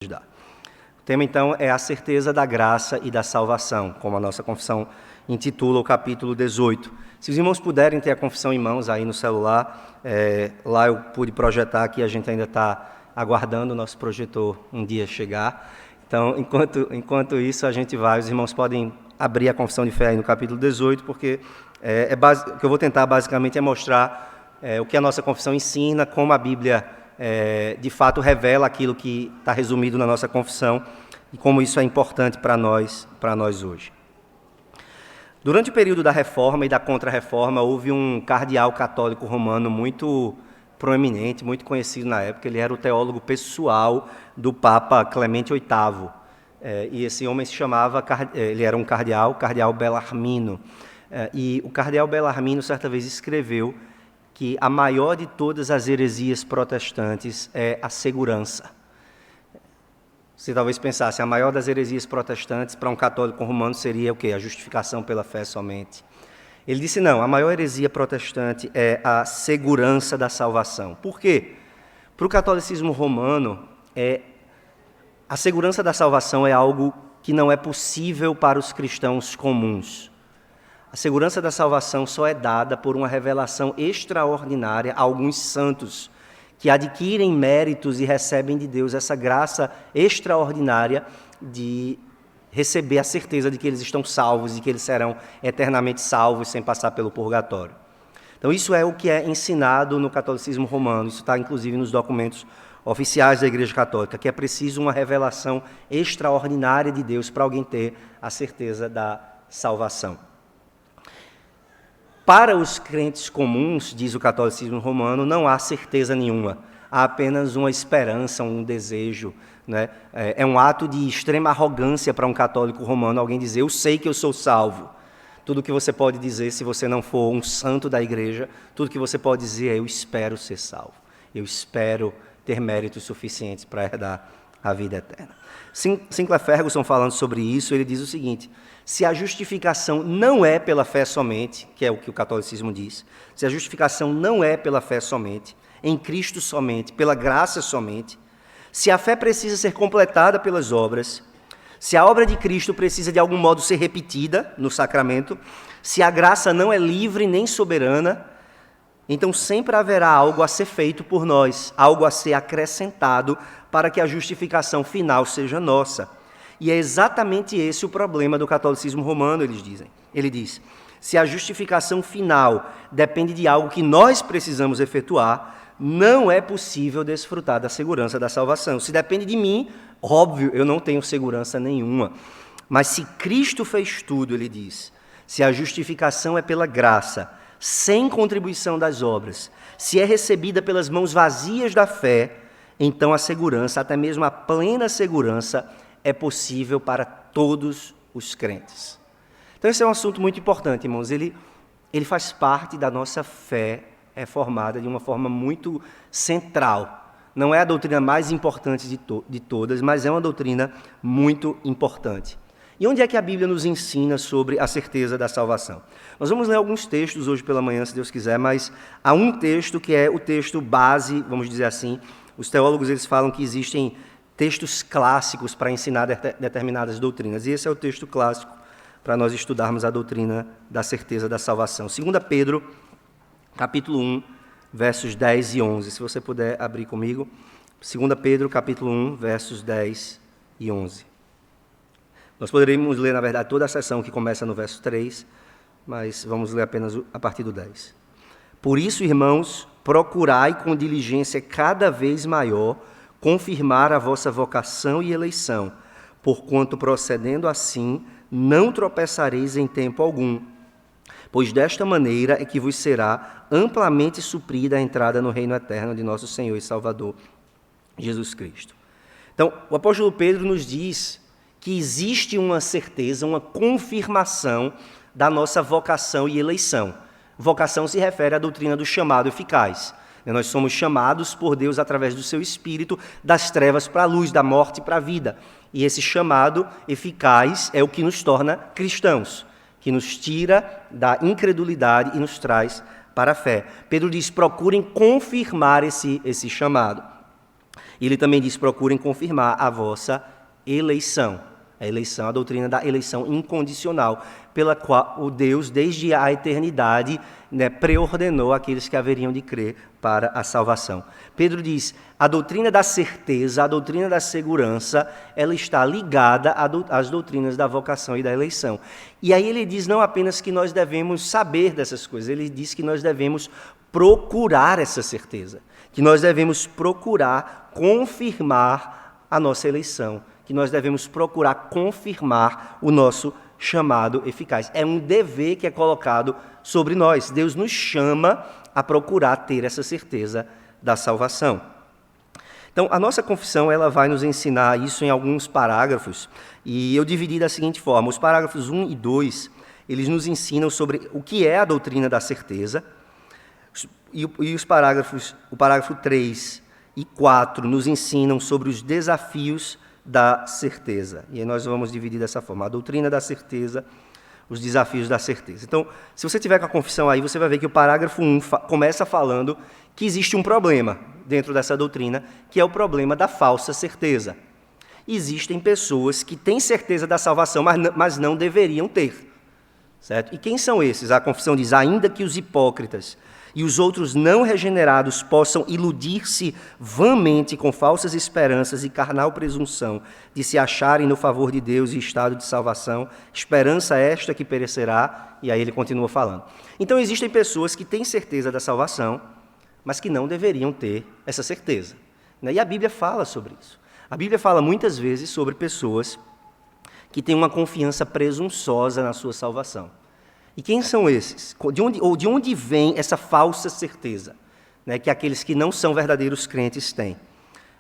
dá. O tema, então, é a certeza da graça e da salvação, como a nossa confissão intitula o capítulo 18. Se os irmãos puderem ter a confissão em mãos aí no celular, lá eu pude projetar aqui, a gente ainda está aguardando o nosso projetor um dia chegar. Então, enquanto isso, a gente vai, os irmãos podem abrir a confissão de fé aí no capítulo 18, porque o que eu vou tentar basicamente é mostrar o que a nossa confissão ensina, como a Bíblia de fato revela aquilo que está resumido na nossa confissão e como isso é importante para nós hoje. Durante o período da Reforma e da Contra-Reforma, houve um cardeal católico romano muito proeminente, muito conhecido na época. Ele era o teólogo pessoal do Papa Clemente VIII. E esse homem se chamava, ele era um cardeal Bellarmino. E o cardeal Bellarmino, certa vez, escreveu que a maior de todas as heresias protestantes é a segurança. Você talvez pensasse, a maior das heresias protestantes para um católico romano seria o quê? A justificação pela fé somente. Ele disse, não, a maior heresia protestante é a segurança da salvação. Por quê? Para o catolicismo romano, a segurança da salvação é algo que não é possível para os cristãos comuns. A segurança da salvação só é dada por uma revelação extraordinária a alguns santos que adquirem méritos e recebem de Deus essa graça extraordinária de receber a certeza de que eles estão salvos e que eles serão eternamente salvos sem passar pelo purgatório. Então isso é o que é ensinado no catolicismo romano, isso está inclusive nos documentos oficiais da Igreja Católica, que é preciso uma revelação extraordinária de Deus para alguém ter a certeza da salvação. Para os crentes comuns, diz o catolicismo romano, não há certeza nenhuma. Há apenas uma esperança, um desejo. Né? É um ato de extrema arrogância para um católico romano alguém dizer, eu sei que eu sou salvo. Tudo que você pode dizer, se você não for um santo da igreja, tudo que você pode dizer é, eu espero ser salvo. Eu espero ter méritos suficientes para herdar a vida eterna. Sinclair Ferguson, falando sobre isso, ele diz o seguinte, se a justificação não é pela fé somente, que é o que o catolicismo diz, se a justificação não é pela fé somente, em Cristo somente, pela graça somente, se a fé precisa ser completada pelas obras, se a obra de Cristo precisa de algum modo ser repetida no sacramento, se a graça não é livre nem soberana, então sempre haverá algo a ser feito por nós, algo a ser acrescentado para que a justificação final seja nossa. E é exatamente esse o problema do catolicismo romano, eles dizem. Ele diz, se a justificação final depende de algo que nós precisamos efetuar, não é possível desfrutar da segurança da salvação. Se depende de mim, óbvio, eu não tenho segurança nenhuma. Mas se Cristo fez tudo, ele diz, se a justificação é pela graça, sem contribuição das obras, se é recebida pelas mãos vazias da fé, então a segurança, até mesmo a plena segurança, é possível para todos os crentes. Então esse é um assunto muito importante, irmãos. Ele faz parte da nossa fé reformada de uma forma muito central. Não é a doutrina mais importante de todas, mas é uma doutrina muito importante. E onde é que a Bíblia nos ensina sobre a certeza da salvação? Nós vamos ler alguns textos hoje pela manhã, se Deus quiser, mas há um texto que é o texto base, vamos dizer assim. Os teólogos eles falam que existem textos clássicos para ensinar determinadas doutrinas. E esse é o texto clássico para nós estudarmos a doutrina da certeza da salvação. 2 Pedro, capítulo 1, versos 10 e 11. Se você puder abrir comigo. 2 Pedro, capítulo 1, versos 10 e 11. Nós poderíamos ler, na verdade, toda a seção que começa no verso 3, mas vamos ler apenas a partir do 10. Por isso, irmãos, procurai com diligência cada vez maior confirmar a vossa vocação e eleição, porquanto procedendo assim, não tropeçareis em tempo algum, pois desta maneira é que vos será amplamente suprida a entrada no reino eterno de nosso Senhor e Salvador, Jesus Cristo. Então, o apóstolo Pedro nos diz que existe uma certeza, uma confirmação da nossa vocação e eleição. Vocação se refere à doutrina do chamado eficaz. Nós somos chamados por Deus através do seu Espírito das trevas para a luz, da morte para a vida. E esse chamado eficaz é o que nos torna cristãos, que nos tira da incredulidade e nos traz para a fé. Pedro diz, procurem confirmar esse chamado. Ele também diz: procurem confirmar a vossa eleição. A eleição, a doutrina da eleição incondicional, pela qual o Deus, desde a eternidade, preordenou aqueles que haveriam de crer para a salvação. Pedro diz: a doutrina da certeza, a doutrina da segurança, ela está ligada às doutrinas da vocação e da eleição. E aí ele diz não apenas que nós devemos saber dessas coisas, ele diz que nós devemos procurar essa certeza, que nós devemos procurar confirmar a nossa eleição, que nós devemos procurar confirmar o nosso chamado eficaz. É um dever que é colocado sobre nós. Deus nos chama a procurar ter essa certeza da salvação. Então, a nossa confissão ela vai nos ensinar isso em alguns parágrafos, e eu dividi da seguinte forma: os parágrafos 1 e 2, eles nos ensinam sobre o que é a doutrina da certeza, e o parágrafo 3 e 4 nos ensinam sobre os desafios da certeza. E aí nós vamos dividir dessa forma: a doutrina da certeza, os desafios da certeza. Então, se você tiver com a confissão aí, você vai ver que o parágrafo 1 começa falando que existe um problema dentro dessa doutrina, que é o problema da falsa certeza. Existem pessoas que têm certeza da salvação, mas não deveriam ter. Certo? E quem são esses? A confissão diz: ainda que os hipócritas e os outros não regenerados possam iludir-se vãmente com falsas esperanças e carnal presunção de se acharem no favor de Deus e estado de salvação, esperança esta que perecerá, e aí ele continua falando. Então existem pessoas que têm certeza da salvação, mas que não deveriam ter essa certeza. E a Bíblia fala sobre isso. A Bíblia fala muitas vezes sobre pessoas que têm uma confiança presunçosa na sua salvação. E quem são esses? De onde vem essa falsa certeza, que aqueles que não são verdadeiros crentes têm?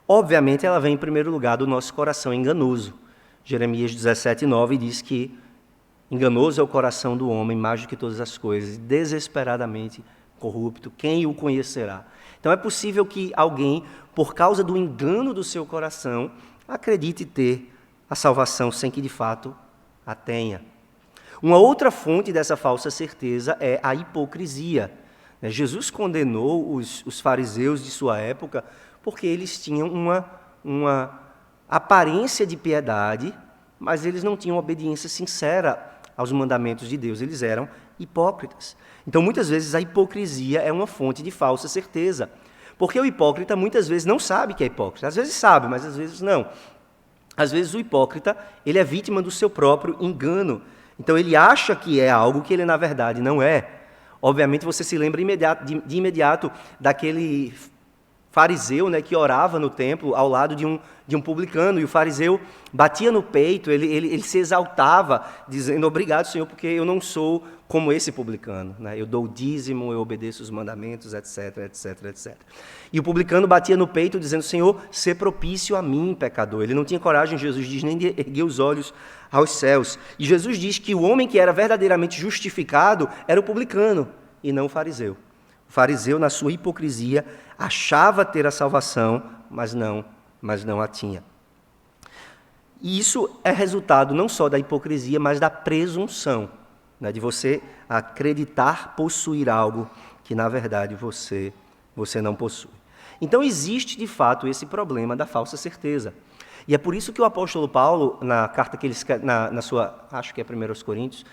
Obviamente, ela vem em primeiro lugar do nosso coração enganoso. Jeremias 17:9 diz que enganoso é o coração do homem mais do que todas as coisas, desesperadamente corrupto, quem o conhecerá? Então é possível que alguém, por causa do engano do seu coração, acredite ter a salvação sem que de fato a tenha. Uma outra fonte dessa falsa certeza é a hipocrisia. Jesus condenou os fariseus de sua época porque eles tinham uma aparência de piedade, mas eles não tinham obediência sincera aos mandamentos de Deus, eles eram hipócritas. Então, muitas vezes, a hipocrisia é uma fonte de falsa certeza, porque o hipócrita muitas vezes não sabe que é hipócrita, às vezes sabe, mas às vezes não. Às vezes o hipócrita ele é vítima do seu próprio engano. Então, ele acha que é algo que ele, na verdade, não é. Obviamente, você se lembra de imediato daquele fariseu que orava no templo ao lado de um publicano, e o fariseu batia no peito, ele se exaltava, dizendo: obrigado, Senhor, porque eu não sou como esse publicano. Eu dou o dízimo, eu obedeço os mandamentos, etc, etc, etc. E o publicano batia no peito, dizendo: Senhor, sê propício a mim, pecador. Ele não tinha coragem, Jesus diz, nem de erguer os olhos aos céus. E Jesus diz que o homem que era verdadeiramente justificado era o publicano, e não o fariseu. O fariseu, na sua hipocrisia, achava ter a salvação, mas não a tinha. E isso é resultado não só da hipocrisia, mas da presunção, de você acreditar possuir algo que, na verdade, você não possui. Então, existe, de fato, esse problema da falsa certeza. E é por isso que o apóstolo Paulo, na carta que ele escreve, na sua, acho que é 1 Coríntios,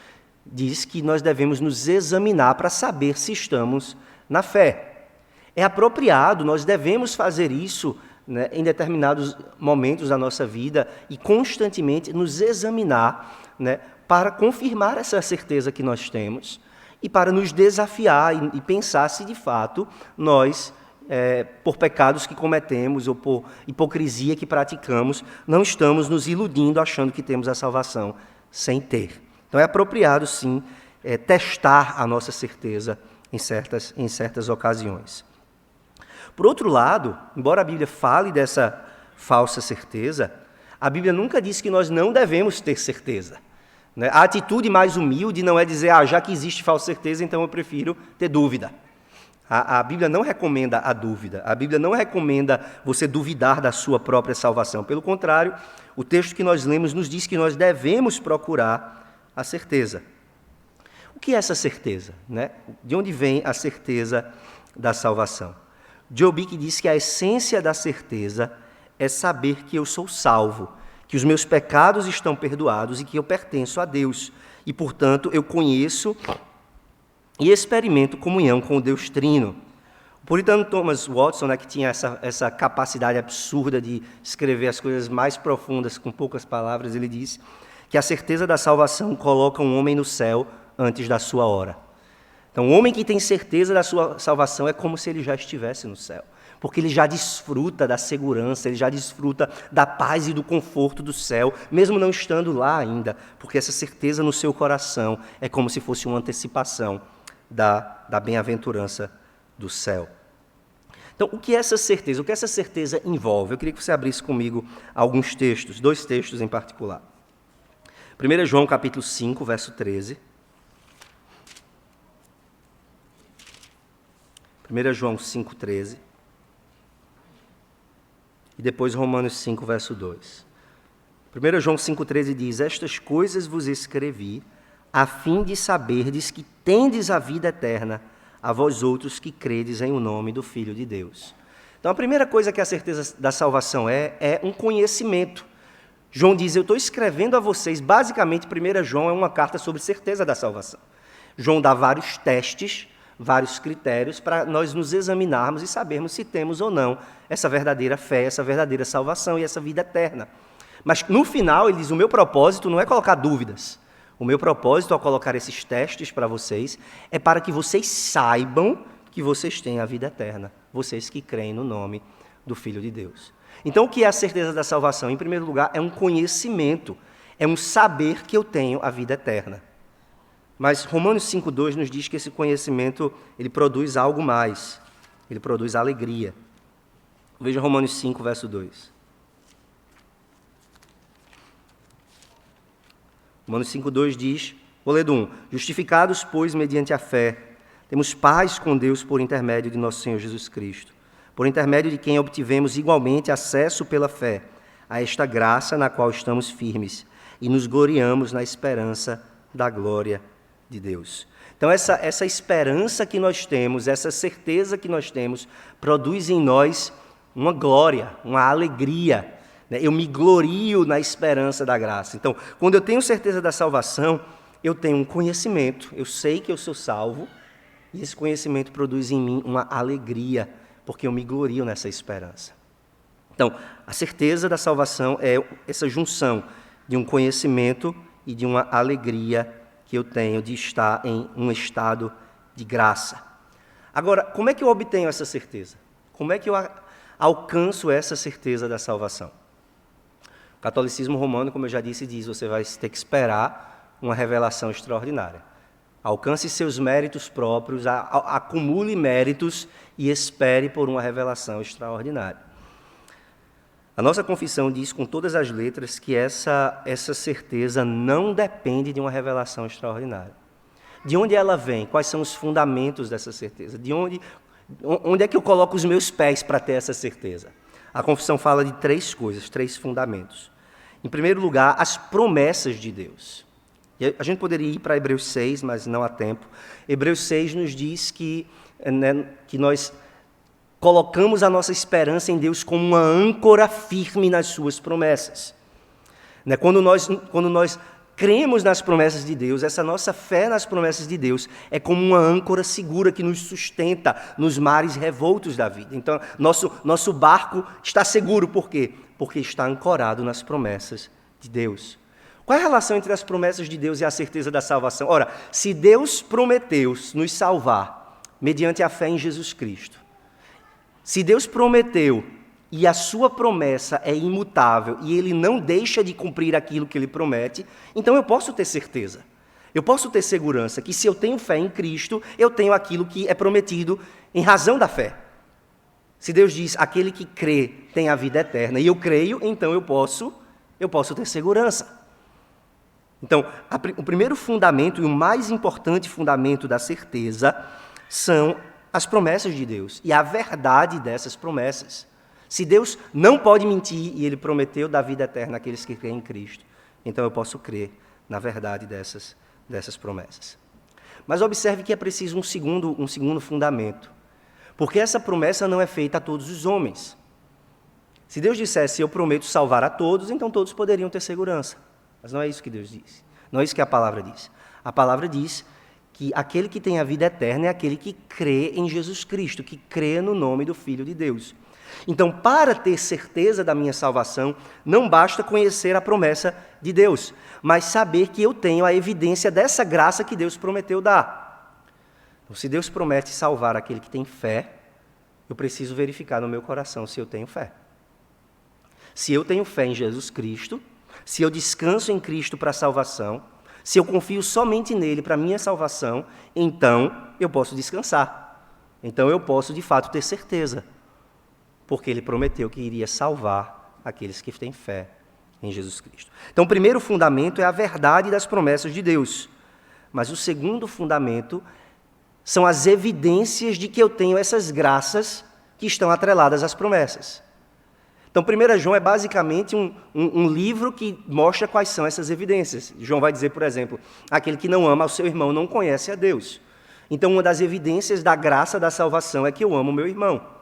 diz que nós devemos nos examinar para saber se estamos na fé. É apropriado, nós devemos fazer isso em determinados momentos da nossa vida e constantemente nos examinar para confirmar essa certeza que nós temos e para nos desafiar e pensar se de fato nós, por pecados que cometemos ou por hipocrisia que praticamos, não estamos nos iludindo achando que temos a salvação sem ter. Então é apropriado sim testar a nossa certeza em certas ocasiões. Por outro lado, embora a Bíblia fale dessa falsa certeza, a Bíblia nunca diz que nós não devemos ter certeza. A atitude mais humilde não é dizer: já que existe falsa certeza, então eu prefiro ter dúvida. A Bíblia não recomenda a dúvida, a Bíblia não recomenda você duvidar da sua própria salvação. Pelo contrário, o texto que nós lemos nos diz que nós devemos procurar a certeza. O que é essa certeza? De onde vem a certeza da salvação? Joe Bick diz que a essência da certeza é saber que eu sou salvo, que os meus pecados estão perdoados e que eu pertenço a Deus. E, portanto, eu conheço e experimento comunhão com o Deus Trino. O puritano Thomas Watson, que tinha essa capacidade absurda de escrever as coisas mais profundas com poucas palavras, ele diz que a certeza da salvação coloca um homem no céu antes da sua hora. Então, o homem que tem certeza da sua salvação é como se ele já estivesse no céu, porque ele já desfruta da segurança, ele já desfruta da paz e do conforto do céu, mesmo não estando lá ainda, porque essa certeza no seu coração é como se fosse uma antecipação da bem-aventurança do céu. Então, o que é essa certeza? O que essa certeza envolve? Eu queria que você abrisse comigo alguns textos, 2 textos em particular. 1 João capítulo 5, verso 13. 1 João 5, 13. E depois Romanos 5, verso 2. 1 João 5, 13 diz: estas coisas vos escrevi, a fim de saberdes que tendes a vida eterna, a vós outros que credes em o nome do Filho de Deus. Então, a primeira coisa que a certeza da salvação é um conhecimento. João diz, eu estou escrevendo a vocês, basicamente, 1 João é uma carta sobre certeza da salvação. João dá vários testes, vários critérios para nós nos examinarmos e sabermos se temos ou não essa verdadeira fé, essa verdadeira salvação e essa vida eterna. Mas, no final, ele diz, o meu propósito não é colocar dúvidas. O meu propósito ao colocar esses testes para vocês é para que vocês saibam que vocês têm a vida eterna, vocês que creem no nome do Filho de Deus. Então, o que é a certeza da salvação? Em primeiro lugar, é um conhecimento, é um saber que eu tenho a vida eterna. Mas Romanos 5,2 nos diz que esse conhecimento ele produz algo mais, ele produz alegria. Veja Romanos 5, verso 2. Romanos 5,2 diz, vou ler do 1, justificados, pois, mediante a fé, temos paz com Deus por intermédio de nosso Senhor Jesus Cristo, por intermédio de quem obtivemos igualmente acesso pela fé a esta graça na qual estamos firmes e nos gloriamos na esperança da glória de Deus. Então, essa esperança que nós temos, essa certeza que nós temos, produz em nós uma glória, uma alegria. Eu me glorio na esperança da graça. Então, quando eu tenho certeza da salvação, eu tenho um conhecimento, eu sei que eu sou salvo, e esse conhecimento produz em mim uma alegria, porque eu me glorio nessa esperança. Então, a certeza da salvação é essa junção de um conhecimento e de uma alegria que eu tenho de estar em um estado de graça. Agora, como é que eu obtenho essa certeza? Como é que eu alcanço essa certeza da salvação? O catolicismo romano, como eu já disse, diz, você vai ter que esperar uma revelação extraordinária. Alcance seus méritos próprios, acumule méritos e espere por uma revelação extraordinária. A nossa confissão diz com todas as letras que essa certeza não depende de uma revelação extraordinária. De onde ela vem? Quais são os fundamentos dessa certeza? Onde é que eu coloco os meus pés para ter essa certeza? A confissão fala de 3 coisas, 3 fundamentos. Em primeiro lugar, as promessas de Deus. E a gente poderia ir para Hebreus 6, mas não há tempo. Hebreus 6 nos diz que nós colocamos a nossa esperança em Deus como uma âncora firme nas suas promessas. Quando nós cremos nas promessas de Deus, essa nossa fé nas promessas de Deus é como uma âncora segura que nos sustenta nos mares revoltos da vida. Então, nosso barco está seguro, por quê? Porque está ancorado nas promessas de Deus. Qual é a relação entre as promessas de Deus e a certeza da salvação? Ora, se Deus prometeu nos salvar mediante a fé em Jesus Cristo, se Deus prometeu e a sua promessa é imutável e ele não deixa de cumprir aquilo que ele promete, então eu posso ter certeza, eu posso ter segurança que se eu tenho fé em Cristo, eu tenho aquilo que é prometido em razão da fé. Se Deus diz, aquele que crê tem a vida eterna, e eu creio, então eu posso ter segurança. Então, o primeiro fundamento e o mais importante fundamento da certeza são as promessas de Deus e a verdade dessas promessas. Se Deus não pode mentir e Ele prometeu dar vida eterna àqueles que creem em Cristo, então eu posso crer na verdade dessas promessas. Mas observe que é preciso um segundo fundamento. Porque essa promessa não é feita a todos os homens. Se Deus dissesse, eu prometo salvar a todos, então todos poderiam ter segurança. Mas não é isso que Deus diz. Não é isso que a palavra diz. A palavra diz que aquele que tem a vida eterna é aquele que crê em Jesus Cristo, que crê no nome do Filho de Deus. Então, para ter certeza da minha salvação, não basta conhecer a promessa de Deus, mas saber que eu tenho a evidência dessa graça que Deus prometeu dar. Então, se Deus promete salvar aquele que tem fé, eu preciso verificar no meu coração se eu tenho fé. Se eu tenho fé em Jesus Cristo, se eu descanso em Cristo para a salvação, se eu confio somente nele para a minha salvação, então eu posso descansar. Então eu posso, de fato, ter certeza. Porque ele prometeu que iria salvar aqueles que têm fé em Jesus Cristo. Então, o primeiro fundamento é a verdade das promessas de Deus. Mas o segundo fundamento são as evidências de que eu tenho essas graças que estão atreladas às promessas. Então, 1 João é basicamente um livro que mostra quais são essas evidências. João vai dizer, por exemplo, aquele que não ama o seu irmão não conhece a Deus. Então, uma das evidências da graça da salvação é que eu amo o meu irmão.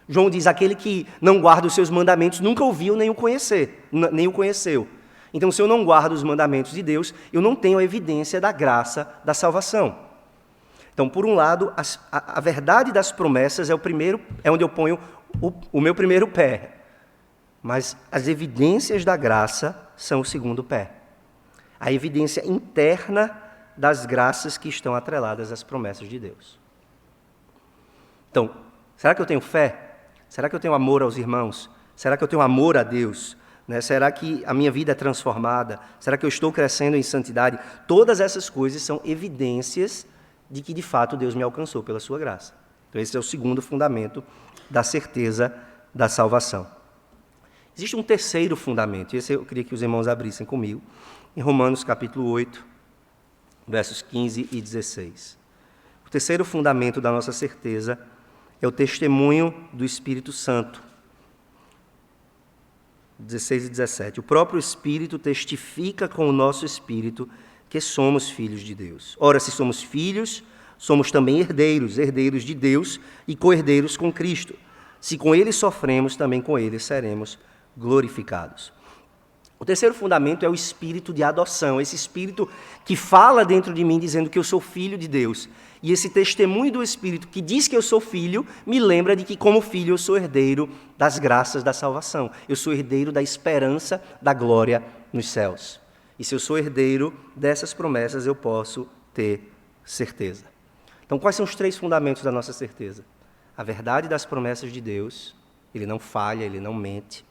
João diz, aquele que não guarda os seus mandamentos nunca ouviu nem o conheceu. Então, se eu não guardo os mandamentos de Deus, eu não tenho a evidência da graça da salvação. Então, por um lado, a verdade das promessas é onde eu ponho o meu primeiro pé. Mas as evidências da graça são o segundo pé. A evidência interna das graças que estão atreladas às promessas de Deus. Então, será que eu tenho fé? Será que eu tenho amor aos irmãos? Será que eu tenho amor a Deus? Será que a minha vida é transformada? Será que eu estou crescendo em santidade? Todas essas coisas são evidências de que, de fato, Deus me alcançou pela sua graça. Então, esse é o segundo fundamento da certeza da salvação. Existe um terceiro fundamento, e esse eu queria que os irmãos abrissem comigo, em Romanos capítulo 8, versos 15 e 16. O terceiro fundamento da nossa certeza é o testemunho do Espírito Santo. 16 e 17. O próprio Espírito testifica com o nosso espírito que somos filhos de Deus. Ora, se somos filhos, somos também herdeiros, herdeiros de Deus e co-herdeiros com Cristo. Se com Ele sofremos, também com Ele seremos glorificados. O terceiro fundamento é o espírito de adoção, esse espírito que fala dentro de mim dizendo que eu sou filho de Deus. E esse testemunho do Espírito que diz que eu sou filho, me lembra de que como filho eu sou herdeiro das graças da salvação. Eu sou herdeiro da esperança da glória nos céus. E se eu sou herdeiro dessas promessas, eu posso ter certeza. Então, quais são os três fundamentos da nossa certeza? A verdade das promessas de Deus, Ele não falha, Ele não mente.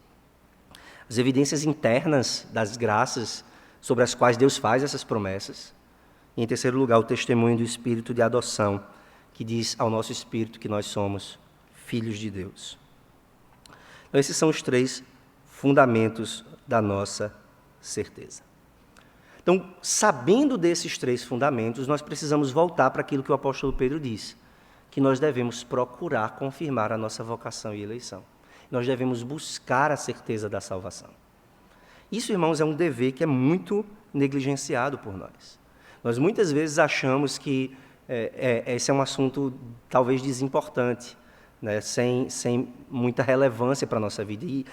As evidências internas das graças sobre as quais Deus faz essas promessas. E, em terceiro lugar, o testemunho do Espírito de adoção, que diz ao nosso espírito que nós somos filhos de Deus. Então, esses são os três fundamentos da nossa certeza. Então, sabendo desses três fundamentos, nós precisamos voltar para aquilo que o apóstolo Pedro diz, que nós devemos procurar confirmar a nossa vocação e eleição. Nós devemos buscar a certeza da salvação. Isso, irmãos, é um dever que é muito negligenciado por nós. Nós muitas vezes achamos que esse é um assunto talvez desimportante, né, sem muita relevância para a nossa vida. E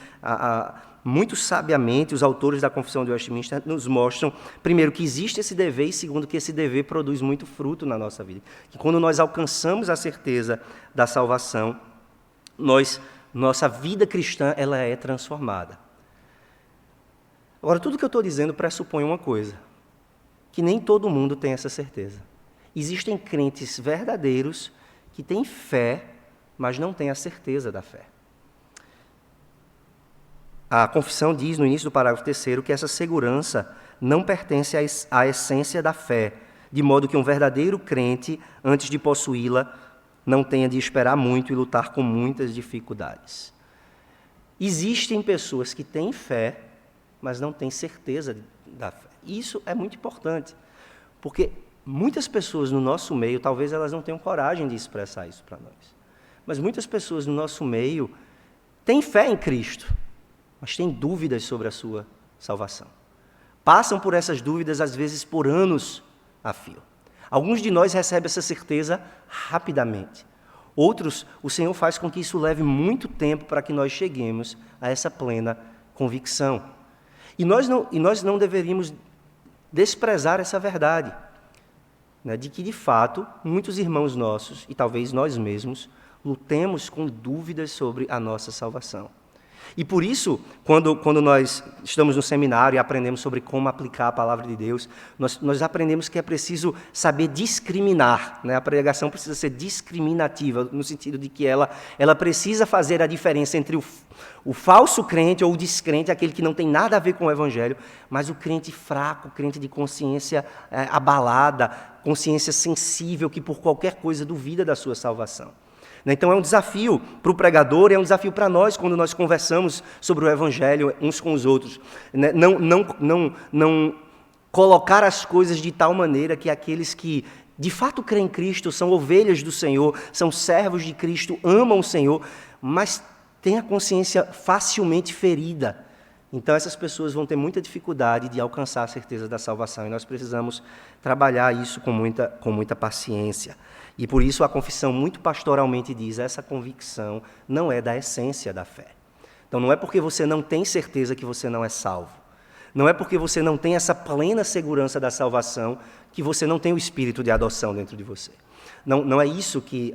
muito sabiamente, os autores da Confissão de Westminster nos mostram, primeiro, que existe esse dever, e segundo, que esse dever produz muito fruto na nossa vida. Que quando nós alcançamos a certeza da salvação, nossa vida cristã ela é transformada. Agora, tudo que eu estou dizendo pressupõe uma coisa, que nem todo mundo tem essa certeza. Existem crentes verdadeiros que têm fé, mas não têm a certeza da fé. A confissão diz, no início do parágrafo 3º, que essa segurança não pertence à essência da fé, de modo que um verdadeiro crente, antes de possuí-la, não tenha de esperar muito e lutar com muitas dificuldades. Existem pessoas que têm fé, mas não têm certeza da fé. Isso é muito importante, porque muitas pessoas no nosso meio, talvez elas não tenham coragem de expressar isso para nós, mas muitas pessoas no nosso meio têm fé em Cristo, mas têm dúvidas sobre a sua salvação. Passam por essas dúvidas, às vezes, por anos a fio. Alguns de nós recebem essa certeza rapidamente. Outros, o Senhor faz com que isso leve muito tempo para que nós cheguemos a essa plena convicção. E nós não deveríamos desprezar essa verdade, né, de que, de fato, muitos irmãos nossos, e talvez nós mesmos, lutemos com dúvidas sobre a nossa salvação. E por isso, quando nós estamos no seminário e aprendemos sobre como aplicar a palavra de Deus, nós aprendemos que é preciso saber discriminar, né? A pregação precisa ser discriminativa, no sentido de que ela precisa fazer a diferença entre o falso crente ou o descrente, aquele que não tem nada a ver com o Evangelho, mas o crente fraco, o crente de consciência abalada, consciência sensível, que por qualquer coisa duvida da sua salvação. Então é um desafio para o pregador e é um desafio para nós quando nós conversamos sobre o Evangelho uns com os outros. Não colocar as coisas de tal maneira que aqueles que de fato creem em Cristo, são ovelhas do Senhor, são servos de Cristo, amam o Senhor, mas têm a consciência facilmente ferida. Então essas pessoas vão ter muita dificuldade de alcançar a certeza da salvação e nós precisamos trabalhar isso com muita paciência. E por isso a confissão muito pastoralmente diz, essa convicção não é da essência da fé. Então não é porque você não tem certeza que você não é salvo. Não é porque você não tem essa plena segurança da salvação que você não tem o espírito de adoção dentro de você. Não é isso que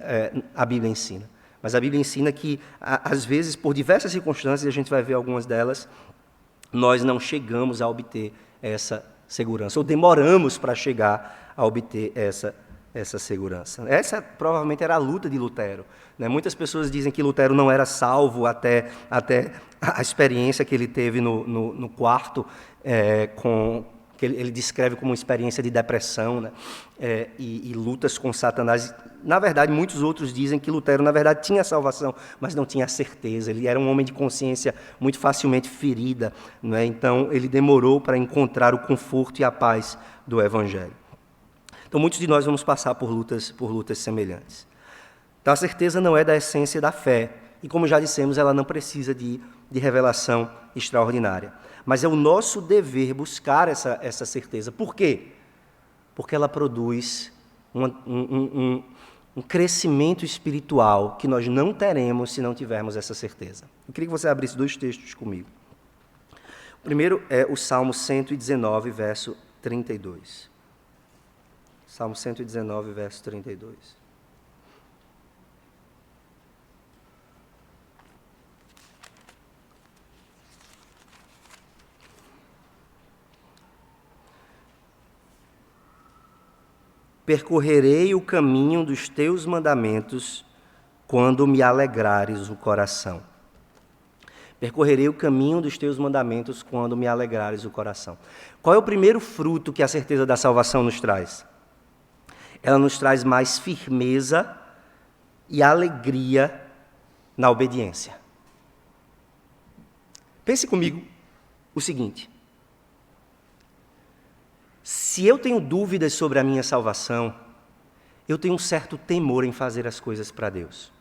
a Bíblia ensina. Mas a Bíblia ensina que, às vezes, por diversas circunstâncias, e a gente vai ver algumas delas, nós não chegamos a obter essa segurança, ou demoramos para chegar a obter essa segurança. Essa provavelmente era a luta de Lutero, né? Muitas pessoas dizem que Lutero não era salvo até a experiência que ele teve no quarto, que ele descreve como uma experiência de depressão, né? E lutas com Satanás. Na verdade, muitos outros dizem que Lutero, na verdade, tinha salvação, mas não tinha certeza. Ele era um homem de consciência muito facilmente ferida, né? Então, ele demorou para encontrar o conforto e a paz do Evangelho. Então, muitos de nós vamos passar por lutas semelhantes. Então, a certeza não é da essência da fé. E, como já dissemos, ela não precisa de revelação extraordinária. Mas é o nosso dever buscar essa certeza. Por quê? Porque ela produz um crescimento espiritual que nós não teremos se não tivermos essa certeza. Eu queria que você abrisse 2 textos comigo. O primeiro é o Salmo 119, verso 32. Salmo 119, verso 32. Percorrerei o caminho dos teus mandamentos quando me alegrares o coração. Percorrerei o caminho dos teus mandamentos quando me alegrares o coração. Qual é o primeiro fruto que a certeza da salvação nos traz? Ela nos traz mais firmeza e alegria na obediência. Pense comigo o seguinte: se eu tenho dúvidas sobre a minha salvação, eu tenho um certo temor em fazer as coisas para Deus.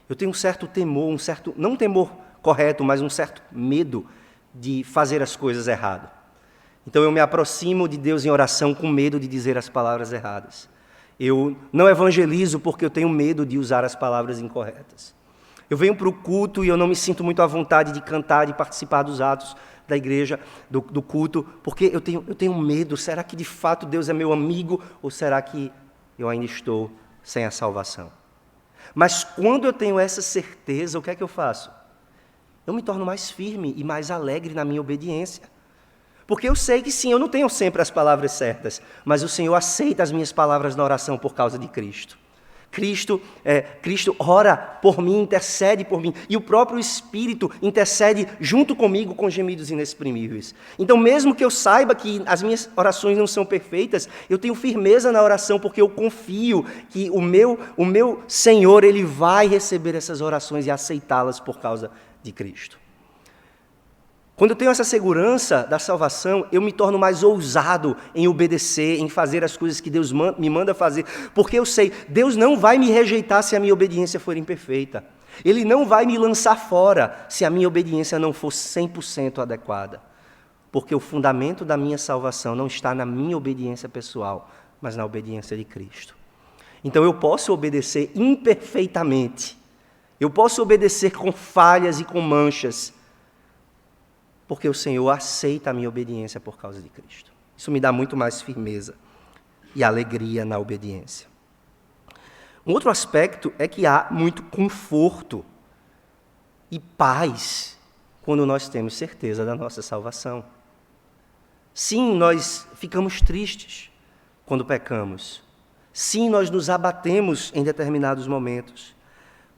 Eu tenho um certo temor, não um temor correto, mas um certo medo de fazer as coisas errado. Então eu me aproximo de Deus em oração com medo de dizer as palavras erradas. Eu não evangelizo porque eu tenho medo de usar as palavras incorretas. Eu venho para o culto e eu não me sinto muito à vontade de cantar, de participar dos atos da igreja, do culto, porque eu tenho medo. Será que de fato Deus é meu amigo ou será que eu ainda estou sem a salvação? Mas quando eu tenho essa certeza, o que é que eu faço? Eu me torno mais firme e mais alegre na minha obediência. Porque eu sei que sim, eu não tenho sempre as palavras certas, mas o Senhor aceita as minhas palavras na oração por causa de Cristo. Cristo ora por mim, intercede por mim, e o próprio Espírito intercede junto comigo com gemidos inexprimíveis. Então, mesmo que eu saiba que as minhas orações não são perfeitas, eu tenho firmeza na oração, porque eu confio que o meu Senhor, Ele vai receber essas orações e aceitá-las por causa de Cristo. Quando eu tenho essa segurança da salvação, eu me torno mais ousado em obedecer, em fazer as coisas que Deus me manda fazer, porque eu sei, Deus não vai me rejeitar se a minha obediência for imperfeita. Ele não vai me lançar fora se a minha obediência não for 100% adequada. Porque o fundamento da minha salvação não está na minha obediência pessoal, mas na obediência de Cristo. Então eu posso obedecer imperfeitamente. Eu posso obedecer com falhas e com manchas, porque o Senhor aceita a minha obediência por causa de Cristo. Isso me dá muito mais firmeza e alegria na obediência. Um outro aspecto é que há muito conforto e paz quando nós temos certeza da nossa salvação. Sim, nós ficamos tristes quando pecamos. Sim, nós nos abatemos em determinados momentos.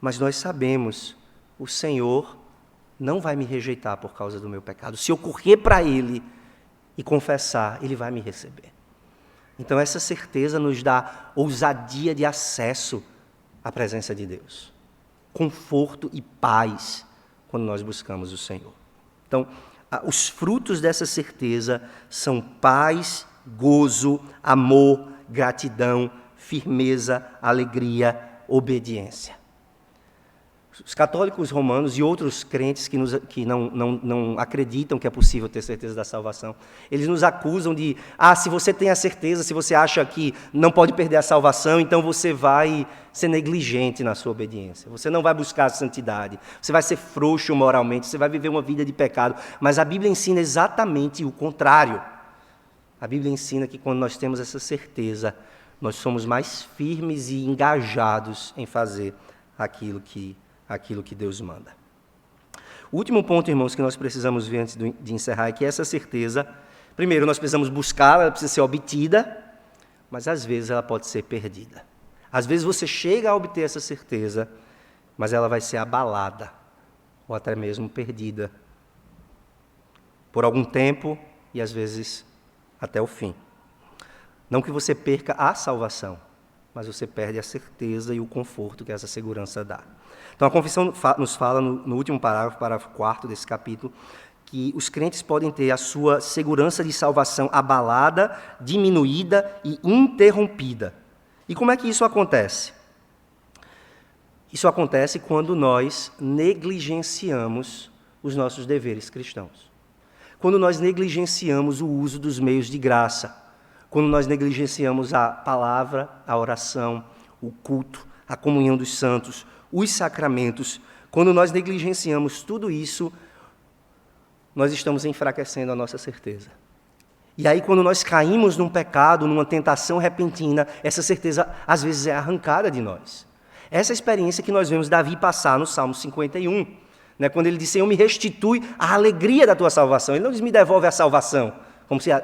Mas nós sabemos, o Senhor não vai me rejeitar por causa do meu pecado. Se eu correr para Ele e confessar, Ele vai me receber. Então essa certeza nos dá ousadia de acesso à presença de Deus. Conforto e paz quando nós buscamos o Senhor. Então, os frutos dessa certeza são paz, gozo, amor, gratidão, firmeza, alegria, obediência. Os católicos romanos e outros crentes que não acreditam que é possível ter certeza da salvação, eles nos acusam de, se você tem a certeza, se você acha que não pode perder a salvação, então você vai ser negligente na sua obediência, você não vai buscar a santidade, você vai ser frouxo moralmente, você vai viver uma vida de pecado. Mas a Bíblia ensina exatamente o contrário. A Bíblia ensina que quando nós temos essa certeza, nós somos mais firmes e engajados em fazer aquilo que Deus manda. O último ponto, irmãos, que nós precisamos ver antes de encerrar é que essa certeza, primeiro, nós precisamos buscá-la, ela precisa ser obtida, mas às vezes ela pode ser perdida. Às vezes você chega a obter essa certeza, mas ela vai ser abalada, ou até mesmo perdida, por algum tempo e às vezes até o fim. Não que você perca a salvação, mas você perde a certeza e o conforto que essa segurança dá. Então a confissão nos fala no último parágrafo 4 desse capítulo, que os crentes podem ter a sua segurança de salvação abalada, diminuída e interrompida. E como é que isso acontece? Isso acontece quando nós negligenciamos os nossos deveres cristãos. Quando nós negligenciamos o uso dos meios de graça. Quando nós negligenciamos a palavra, a oração, o culto, a comunhão dos santos, os sacramentos. Quando nós negligenciamos tudo isso, nós estamos enfraquecendo a nossa certeza. E aí, quando nós caímos num pecado, numa tentação repentina, essa certeza, às vezes, é arrancada de nós. Essa é a experiência que nós vemos Davi passar no Salmo 51, né, quando ele diz, Senhor, me restitui a alegria da tua salvação. Ele não diz, me devolve a salvação,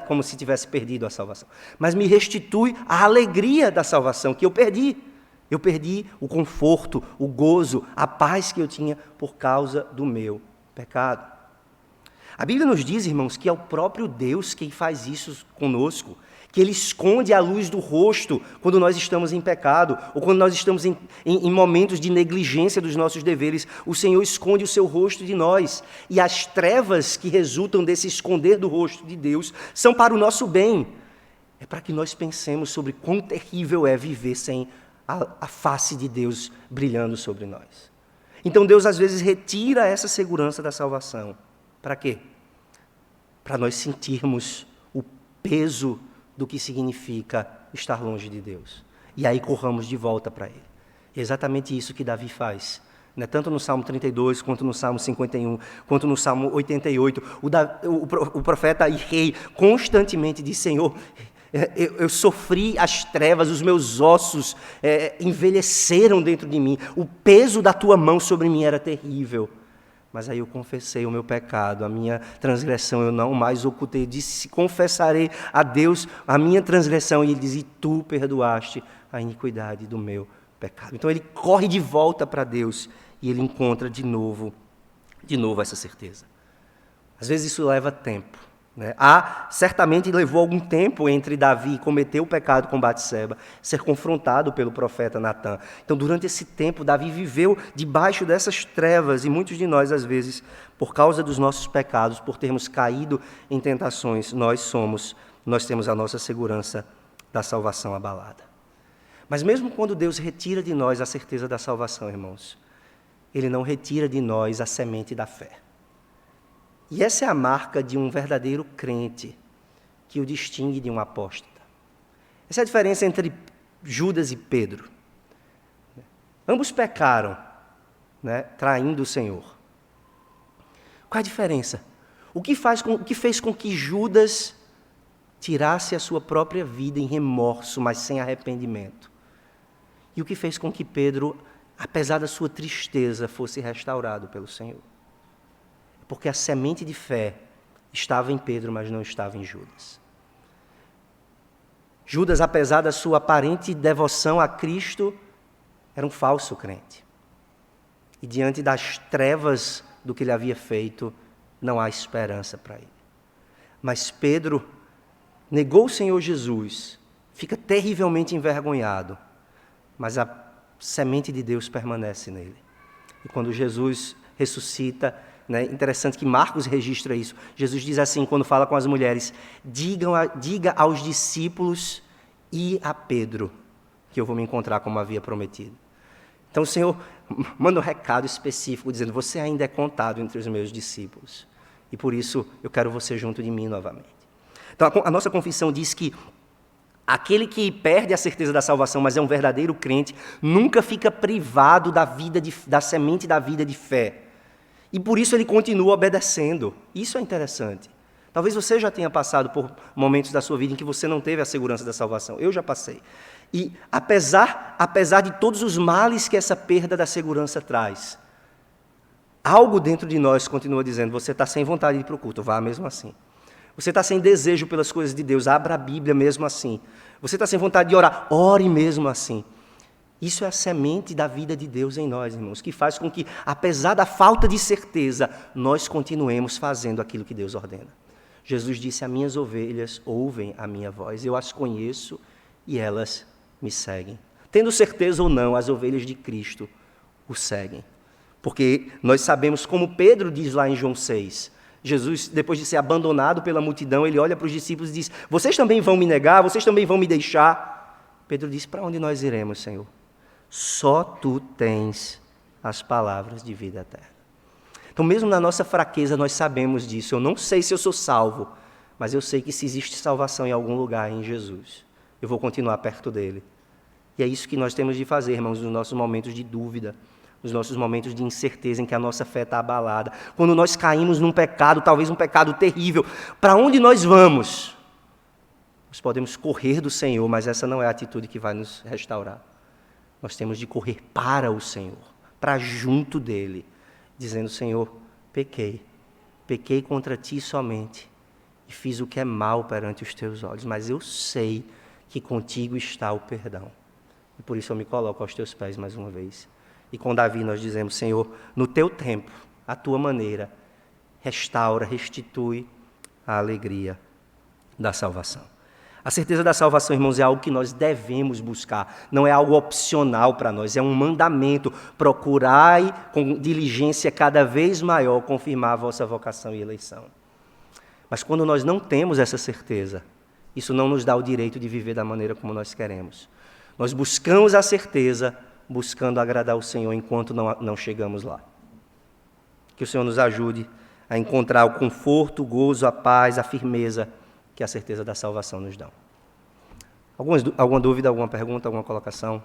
como se tivesse perdido a salvação. Mas me restitui a alegria da salvação que eu perdi. Eu perdi o conforto, o gozo, a paz que eu tinha por causa do meu pecado. A Bíblia nos diz, irmãos, que é o próprio Deus quem faz isso conosco, que Ele esconde a luz do rosto quando nós estamos em pecado, ou quando nós estamos em momentos de negligência dos nossos deveres. O Senhor esconde o seu rosto de nós, e as trevas que resultam desse esconder do rosto de Deus são para o nosso bem. É para que nós pensemos sobre quão terrível é viver sem a face de Deus brilhando sobre nós. Então Deus às vezes retira essa segurança da salvação. Para quê? Para nós sentirmos o peso do que significa estar longe de Deus. E aí corramos de volta para Ele. É exatamente isso que Davi faz. Né? Tanto no Salmo 32, quanto no Salmo 51, quanto no Salmo 88. O profeta e rei constantemente diz, Senhor, eu sofri as trevas, os meus ossos envelheceram dentro de mim. O peso da tua mão sobre mim era terrível. Mas aí eu confessei o meu pecado, a minha transgressão eu não mais ocultei. Eu disse, confessarei a Deus a minha transgressão. E ele diz, e tu perdoaste a iniquidade do meu pecado. Então ele corre de volta para Deus e ele encontra de novo essa certeza. Às vezes isso leva tempo. Né? Certamente levou algum tempo entre Davi cometer o pecado com Batseba, ser confrontado pelo profeta Natã. Então, durante esse tempo, Davi viveu debaixo dessas trevas, e muitos de nós, às vezes, por causa dos nossos pecados, por termos caído em tentações, nós temos a nossa segurança da salvação abalada. Mas mesmo quando Deus retira de nós a certeza da salvação, irmãos, Ele não retira de nós a semente da fé. E essa é a marca de um verdadeiro crente que o distingue de um apóstata. Essa é a diferença entre Judas e Pedro. Ambos pecaram, né, traindo o Senhor. Qual a diferença? O que fez com que Judas tirasse a sua própria vida em remorso, mas sem arrependimento? E o que fez com que Pedro, apesar da sua tristeza, fosse restaurado pelo Senhor? Porque a semente de fé estava em Pedro, mas não estava em Judas. Judas, apesar da sua aparente devoção a Cristo, era um falso crente. E diante das trevas do que ele havia feito, não há esperança para ele. Mas Pedro negou o Senhor Jesus, fica terrivelmente envergonhado, mas a semente de Deus permanece nele. E quando Jesus ressuscita, né, interessante que Marcos registra isso, Jesus diz assim, quando fala com as mulheres, diga aos discípulos e a Pedro, que eu vou me encontrar como havia prometido. Então o Senhor manda um recado específico, dizendo, você ainda é contado entre os meus discípulos, e por isso eu quero você junto de mim novamente. Então a nossa confissão diz que aquele que perde a certeza da salvação, mas é um verdadeiro crente, nunca fica privado da semente da vida de fé. E por isso ele continua obedecendo. Isso é interessante. Talvez você já tenha passado por momentos da sua vida em que você não teve a segurança da salvação. Eu já passei. E apesar de todos os males que essa perda da segurança traz, algo dentro de nós continua dizendo, você está sem vontade de ir para o culto, vá mesmo assim. Você está sem desejo pelas coisas de Deus, abra a Bíblia mesmo assim. Você está sem vontade de orar, ore mesmo assim. Isso é a semente da vida de Deus em nós, irmãos, que faz com que, apesar da falta de certeza, nós continuemos fazendo aquilo que Deus ordena. Jesus disse, as minhas ovelhas ouvem a minha voz, eu as conheço e elas me seguem. Tendo certeza ou não, as ovelhas de Cristo o seguem. Porque nós sabemos, como Pedro diz lá em João 6, Jesus, depois de ser abandonado pela multidão, ele olha para os discípulos e diz, vocês também vão me negar, vocês também vão me deixar? Pedro diz, para onde nós iremos, Senhor? Só Tu tens as palavras de vida eterna. Então, mesmo na nossa fraqueza, nós sabemos disso. Eu não sei se eu sou salvo, mas eu sei que se existe salvação em algum lugar em Jesus, eu vou continuar perto dele. E é isso que nós temos de fazer, irmãos, nos nossos momentos de dúvida, nos nossos momentos de incerteza em que a nossa fé está abalada. Quando nós caímos num pecado, talvez um pecado terrível, para onde nós vamos? Nós podemos correr do Senhor, mas essa não é a atitude que vai nos restaurar. Nós temos de correr para o Senhor, para junto dele, dizendo, Senhor, pequei contra Ti somente, e fiz o que é mal perante os Teus olhos, mas eu sei que contigo está o perdão. E por isso eu me coloco aos Teus pés mais uma vez. E com Davi nós dizemos, Senhor, no Teu tempo, à Tua maneira, restaura, restitui a alegria da salvação. A certeza da salvação, irmãos, é algo que nós devemos buscar, não é algo opcional para nós, é um mandamento. Procurai com diligência cada vez maior confirmar a vossa vocação e eleição. Mas quando nós não temos essa certeza, isso não nos dá o direito de viver da maneira como nós queremos. Nós buscamos a certeza, buscando agradar o Senhor enquanto não chegamos lá. Que o Senhor nos ajude a encontrar o conforto, o gozo, a paz, a firmeza que a certeza da salvação nos dá. Alguma dúvida, alguma pergunta, alguma colocação?